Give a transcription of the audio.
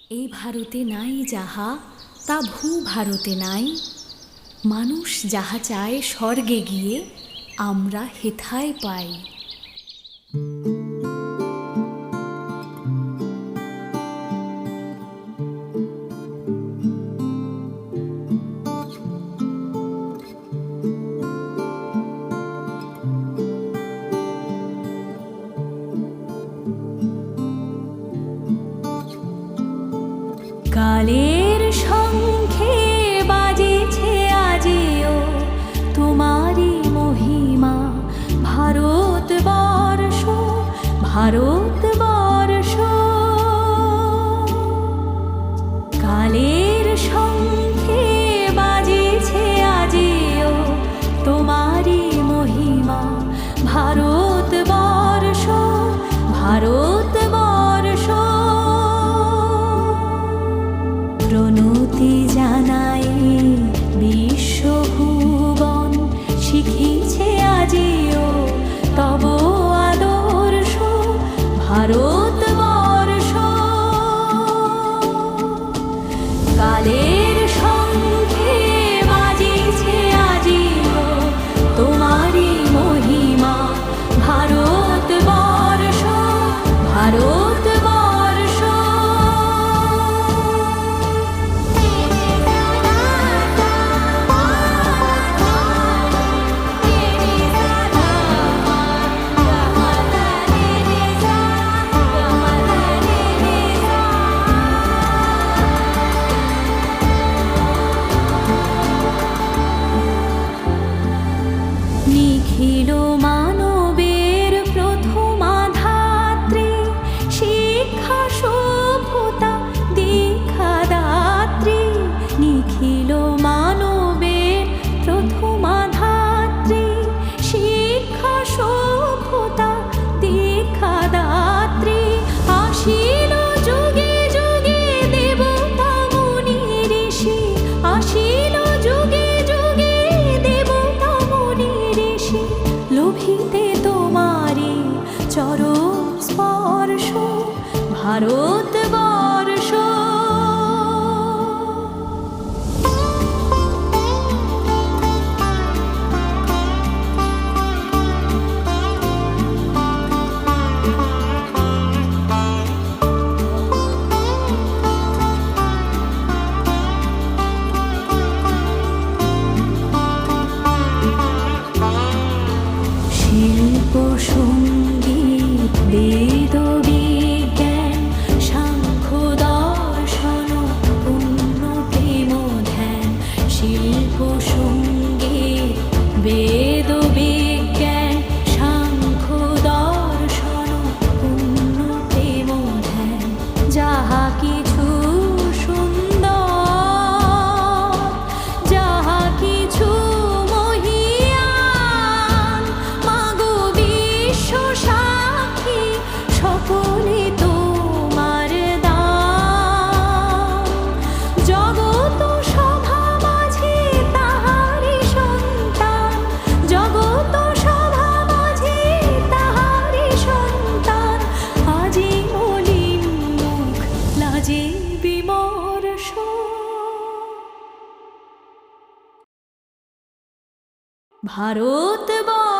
এই ভারতে নাই যাহা তা ভূ ভারতে নাই। মানুষ যাহা চায় স্বর্গে গিয়ে আমরা হেথায় পাই। কালের শঙ্খে বাজেছে আজিও তোমারি মহিমা। ভারতবর্ষ ভারতবর্ষ, কালের শঙ্খে বাজেছে আজিও তোমারি মহিমা। ভারতবর্ষ ভারতবর্ষ, প্রণতি জানাই বিশ্বভুবন। শিখিছে আজিও তব আদর্শ। ভারতবর্ষ কালের শঙ্খে বাজিছে আজিও তোমারি মহিমা। ভারতবর্ষ ভারতবর্ষ, নিখিল মানবের প্রথমা ধাত্রী। শিক্ষা সভ্যতা দীক্ষাদাত্রী। নিখিল মানবের প্রথমা ধাত্রী। শিক্ষা সভ্যতা দীক্ষাদাত্রী। আসিল যুগে যুগে দেবতা মুনি ঋষি। আসিল যুগে যুগে দেবতা মুনি ঋষি। লোভিতে তোমারি চরণ স্পর্শ। ভারতবর্ষ শিল্প সঙ্গীত বেদ বিজ্ঞান সাংখ্য দর্শন পুণ্য প্রেম ধ্যান। শিল্প সঙ্গীত বেদ বিজ্ঞান সাংখ্য দর্শন পুণ্য প্রেম ধ্যান। যাহা কিছু সুন্দর, যাহা কিছু মহিয়ান, মাগো বিশ্ব সাক্ষী সকলে তোমার দান। জগত সভা মাঝে তাহারি সন্তান। জগত সভা মাঝে তাহারি সন্তান। আজি মলিন মুখ লাজে বিমর্ষ। ভারতবর্ষ